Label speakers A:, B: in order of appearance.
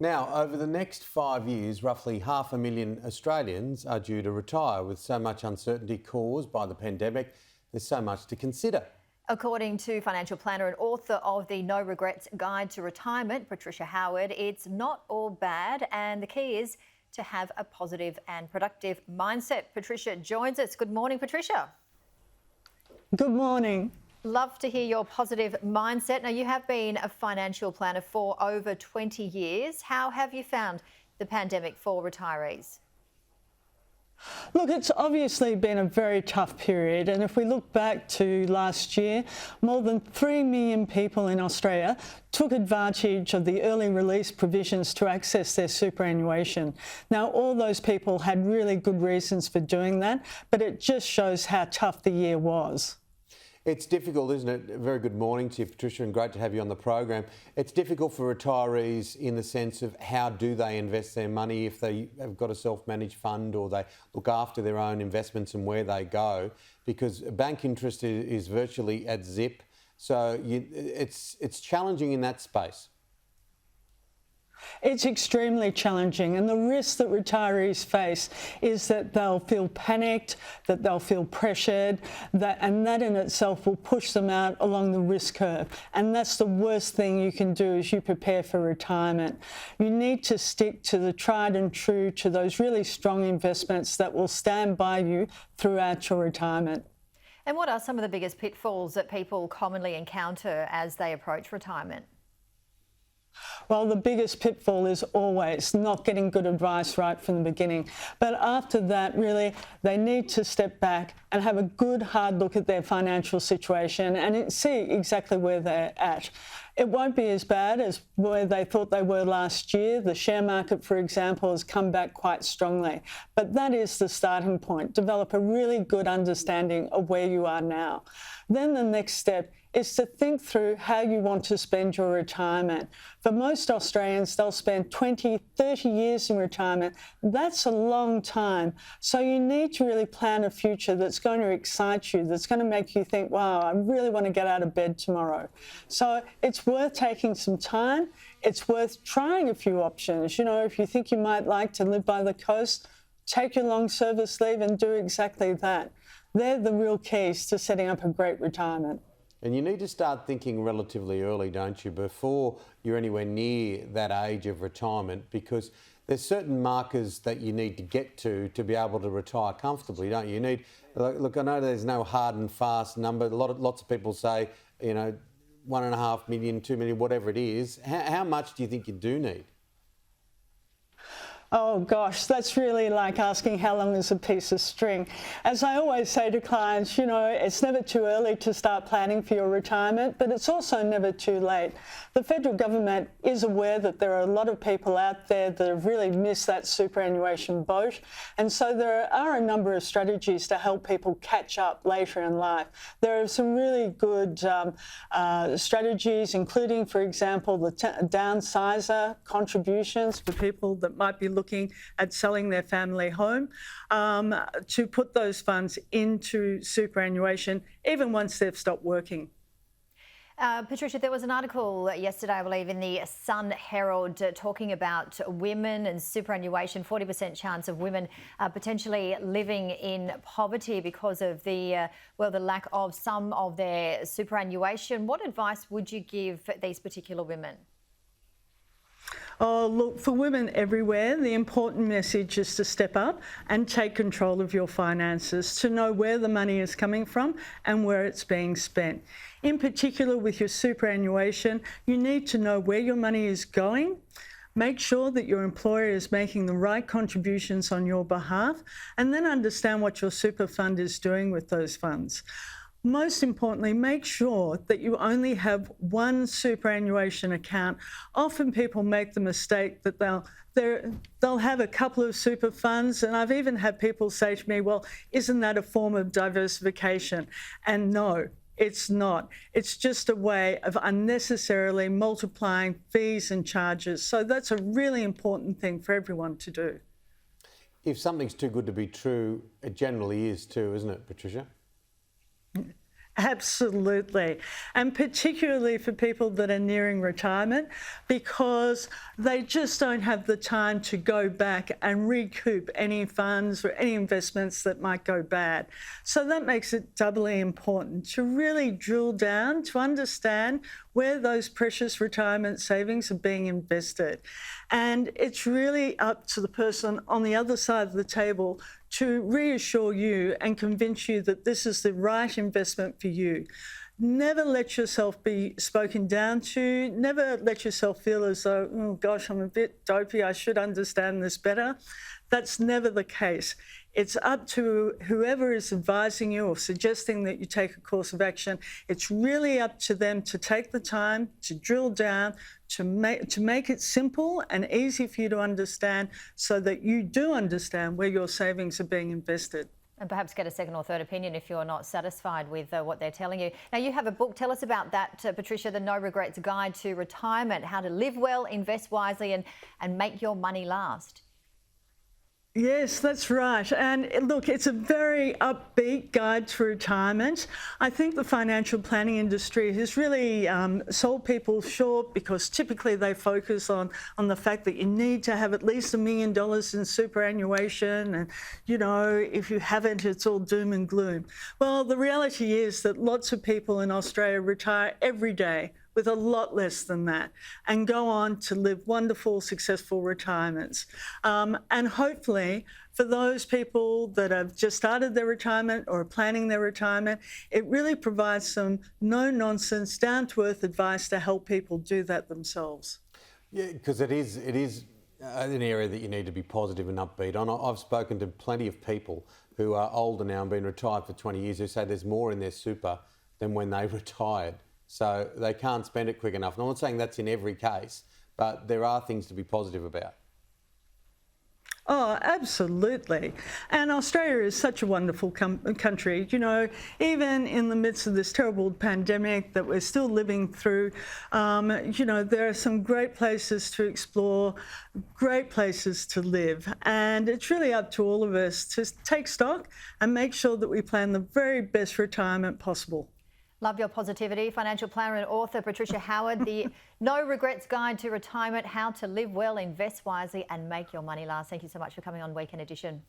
A: Now, over the next 5 years, roughly 500,000 Australians are due to retire. With so much uncertainty caused by the pandemic, there's so much to consider.
B: According to financial planner and author of the No Regrets Guide to Retirement, Patricia Howard, it's not all bad, and the key is to have a positive and productive mindset. Patricia joins us. Good morning, Patricia.
C: Good morning.
B: Love to hear your positive mindset. Now, you have been a financial planner for over 20 years. How have you found the pandemic for retirees?
C: Look, it's obviously been a very tough period, and if we look back to last year, more than 3 million people in Australia took advantage of the early release provisions to access their superannuation. Now, all those people had really good reasons for doing that, but it just shows how tough the year was.
A: It's difficult, isn't it? Very good morning to you, Patricia, and great to have you on the program. It's difficult for retirees in the sense of how do they invest their money if they have got a self-managed fund or they look after their own investments and where they go, because bank interest is virtually at zip. So it's challenging in that space.
C: It's extremely challenging, and the risk that retirees face is that they'll feel panicked, that they'll feel pressured, and that in itself will push them out along the risk curve. And that's the worst thing you can do as you prepare for retirement. You need to stick to the tried and true, to those really strong investments that will stand by you throughout your retirement.
B: And what are some of the biggest pitfalls that people commonly encounter as they approach retirement?
C: Well, the biggest pitfall is always not getting good advice right from the beginning. But after that, really, they need to step back and have a good, hard look at their financial situation and see exactly where they're at. It won't be as bad as where they thought they were last year. The share market, for example, has come back quite strongly. But that is the starting point. Develop a really good understanding of where you are now. Then the next step is to think through how you want to spend your retirement. For most Australians, they'll spend 20, 30 years in retirement. That's a long time. So you need to really plan a future that's going to excite you, that's going to make you think, wow, I really want to get out of bed tomorrow. So it's worth taking some time. It's worth trying a few options. You know, if you think you might like to live by the coast, take your long service leave and do exactly that. They're the real keys to setting up a great retirement.
A: And you need to start thinking relatively early, don't you, before you're anywhere near that age of retirement, because there's certain markers that you need to get to be able to retire comfortably, don't you? You need, look, I know there's no hard and fast number. Lots of people say, you know, 1.5 million, 2 million, whatever it is. How much do you think you do need?
C: Oh gosh, that's really like asking how long is a piece of string. As I always say to clients, you know, it's never too early to start planning for your retirement, but it's also never too late. The federal government is aware that there are a lot of people out there that have really missed that superannuation boat, and so there are a number of strategies to help people catch up later in life. There are some really good strategies, including, for example, the downsizer contributions for people that might be looking at selling their family home, to put those funds into superannuation even once they've stopped working.
B: Patricia, there was an article yesterday, I believe, in the Sun Herald talking about women and superannuation, 40% chance of women potentially living in poverty because of the lack of some of their superannuation. What advice would you give these particular women?
C: Oh, look, for women everywhere, the important message is to step up and take control of your finances, to know where the money is coming from and where it's being spent. In particular, with your superannuation, you need to know where your money is going. Make sure that your employer is making the right contributions on your behalf, and then understand what your super fund is doing with those funds. Most importantly, make sure that you only have one superannuation account. Often people make the mistake that they'll have a couple of super funds, and I've even had people say to me, well, isn't that a form of diversification? And no, it's not. It's just a way of unnecessarily multiplying fees and charges. So that's a really important thing for everyone to do.
A: If something's too good to be true, it generally is too, isn't it, Patricia?
C: Absolutely. And particularly for people that are nearing retirement, because they just don't have the time to go back and recoup any funds or any investments that might go bad. So that makes it doubly important to really drill down to understand where those precious retirement savings are being invested. And it's really up to the person on the other side of the table to reassure you and convince you that this is the right investment for you. Never let yourself be spoken down to. Never let yourself feel as though, oh gosh, I'm a bit dopey, I should understand this better. That's never the case. It's up to whoever is advising you or suggesting that you take a course of action. It's really up to them to take the time to drill down, to make it simple and easy for you to understand so that you do understand where your savings are being invested.
B: And perhaps get a second or third opinion if you're not satisfied with what they're telling you. Now, you have a book. Tell us about that, Patricia, The No Regrets Guide to Retirement, how to live well, invest wisely and make your money last.
C: Yes, that's right. And look, it's a very upbeat guide to retirement. I think the financial planning industry has really sold people short because typically they focus on the fact that you need to have at least $1 million in superannuation. And, you know, if you haven't, it's all doom and gloom. Well, the reality is that lots of people in Australia retire every day with a lot less than that and go on to live wonderful, successful retirements. And hopefully for those people that have just started their retirement or are planning their retirement, it really provides some no-nonsense, down-to-earth advice to help people do that themselves.
A: Yeah, because it is an area that you need to be positive and upbeat on. I've spoken to plenty of people who are older now and been retired for 20 years who say there's more in their super than when they retired. So they can't spend it quick enough. And I'm not saying that's in every case, but there are things to be positive about.
C: Oh, absolutely. And Australia is such a wonderful country. You know, even in the midst of this terrible pandemic that we're still living through, you know, there are some great places to explore, great places to live. And it's really up to all of us to take stock and make sure that we plan the very best retirement possible.
B: Love your positivity. Financial planner and author Patricia Howard, The No Regrets Guide to Retirement, How to Live Well, Invest Wisely and Make Your Money Last. Thank you so much for coming on Weekend Edition.